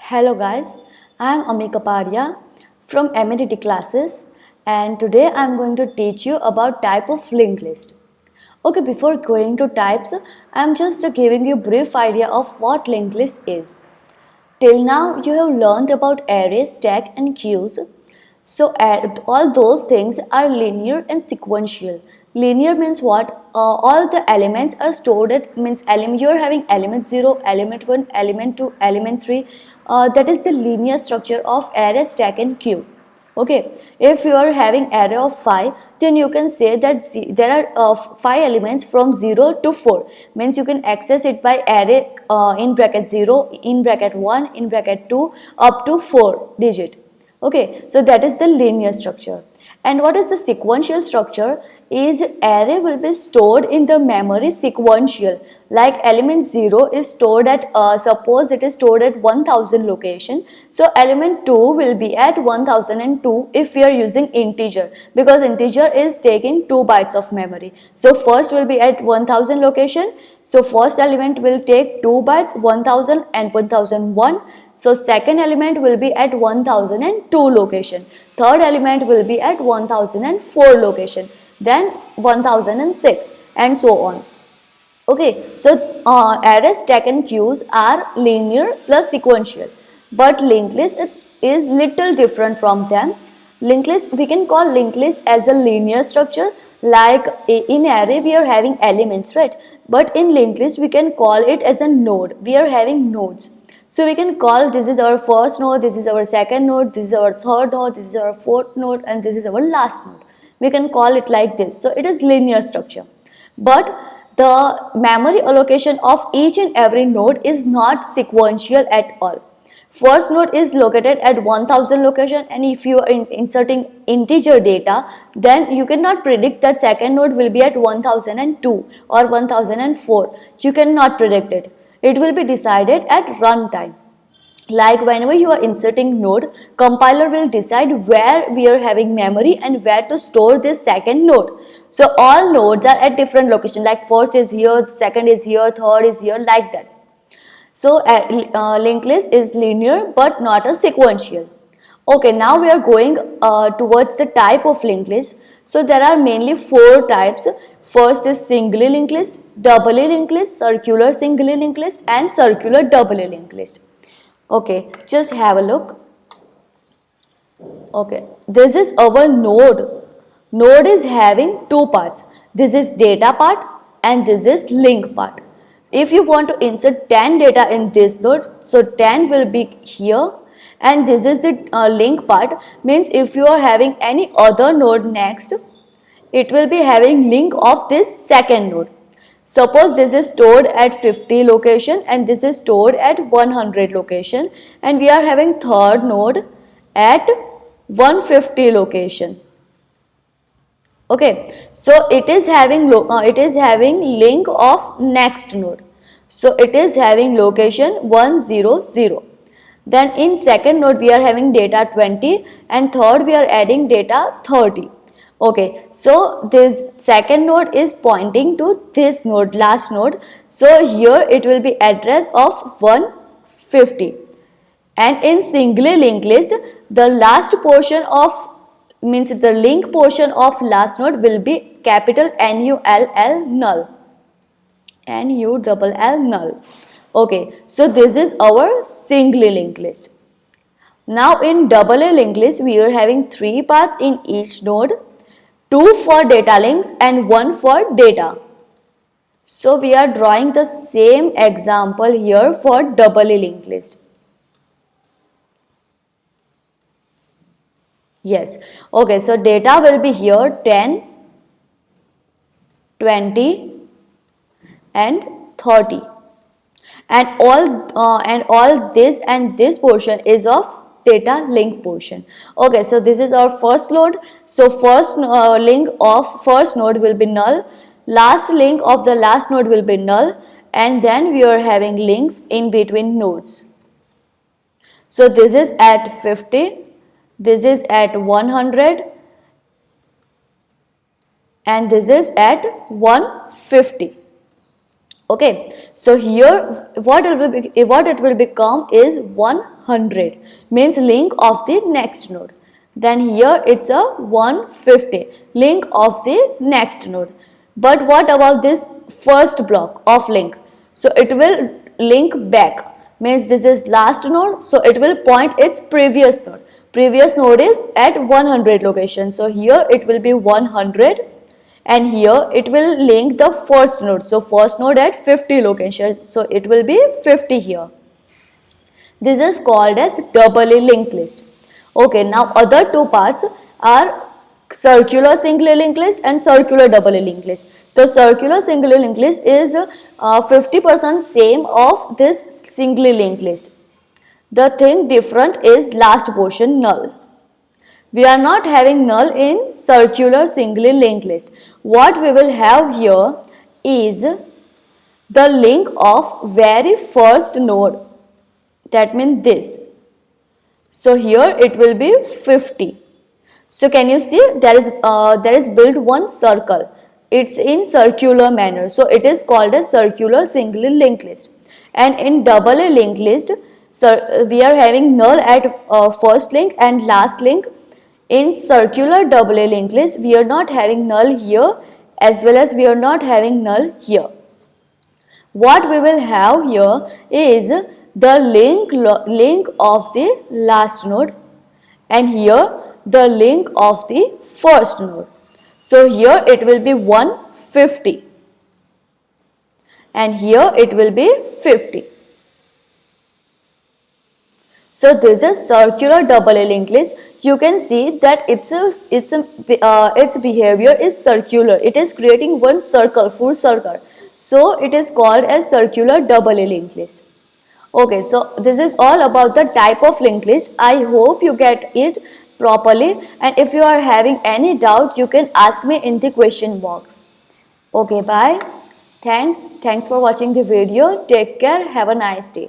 Hello guys, I am Ami Kapadia from MATT classes and today I am going to teach you about type of linked list. Okay, before going to types, I am just giving you a brief idea of what linked list is. Till now you have learned about arrays, stack and queues. So all those things are linear and sequential. Linear means what? All the elements are stored at means you are having element 0, element 1, element 2, element 3. That is the linear structure of array, stack and queue. Okay, if you are having array of 5, then you can say that there are 5 elements from 0 to 4, means you can access it by array in bracket 0, in bracket 1, in bracket 2 up to 4 digit. Okay, so that is the linear structure. And what is the sequential structure? Is array will be stored in the memory sequential, like element 0 is stored at suppose it is stored at 1000 location, so element 2 will be at 1002 if we are using integer, because integer is taking 2 bytes of memory. So first will be at 1000 location, so first element will take 2 bytes, 1000 and 1001. So second element will be at 1002 location, third element will be at 1004 location, then 1006 and so on. Okay, so array, stack and queues are linear plus sequential, but linked list is little different from them. Linked list, we can call linked list as a linear structure, like in array we are having elements, right? But in linked list we can call it as a node, we are having nodes. So we can call this is our first node, this is our second node, this is our third node, this is our fourth node and this is our last node. We can call it like this. So it is linear structure. But the memory allocation of each and every node is not sequential at all. First node is located at 1000 location, and if you are inserting integer data, then you cannot predict that second node will be at 1002 or 1004. You cannot predict it. It will be decided at runtime. Like whenever you are inserting node, compiler will decide where we are having memory and where to store this second node. So all nodes are at different location, like first is here, second is here, third is here, like that. So linked list is linear but not a sequential. Okay, now we are going towards the type of linked list. So there are mainly 4 types. First is singly linked list, doubly linked list, circular singly linked list and circular doubly linked list. Okay, just have a look. Okay, this is our node. Node is having 2 parts. This is data part and this is link part. If you want to insert 10 data in this node, so 10 will be here, and this is the link part, means if you are having any other node next, it will be having link of this second node. Suppose this is stored at 50 location and this is stored at 100 location, and we are having third node at 150 location. Okay, so it is having link of next node. So it is having location 100. Then in second node we are having data 20 and third we are adding data 30. Okay, so this second node is pointing to this node, last node. So here it will be address of 150. And in singly linked list, the last portion of means the link portion of last node will be capital NULL null. NULL null. Okay, so this is our singly linked list. Now in doubly linked list, we are having 3 paths in each node, 2 for data links and 1 for data. So we are drawing the same example here for doubly linked list. Yes, okay, so data will be here 10, 20 and 30, and all this and this portion is of data link portion. Okay, so this is our first node. So first link of first node will be null, last link of the last node will be null, and then we are having links in between nodes. So this is at 50, this is at 100 and this is at 150. Okay, so here what it will become is 100, means link of the next node. Then here it's a 150, link of the next node. But what about this first block of link? So it will link back, means this is last node, so it will point its previous node. Previous node is at 100 location, so here it will be 100, and here it will link the first node, so first node at 50 location, so it will be 50 here. This is called as doubly linked list. Okay, now other two parts are circular singly linked list and circular doubly linked list. The circular singly linked list is 50% same of this singly linked list. The thing different is last portion, null. We are not having null in circular singly linked list. What we will have here is the link of very first node, that means this. So here it will be 50. So can you see there is built one circle. It's in circular manner. So it is called a circular singly linked list. And in doubly linked list, we are having null at first link and last link. In circular doubly linked list, we are not having null here as well as we are not having null here. What we will have here is the link of the last node, and here the link of the first node. So here it will be 150 and here it will be 50. So this is circular doubly linked list. You can see that its behavior is circular. It is creating one circle, full circle. So it is called as circular doubly linked list. Okay, so this is all about the type of linked list. I hope you get it properly, and if you are having any doubt, you can ask me in the question box. Okay, bye. Thanks for watching the video. Take care. Have a nice day.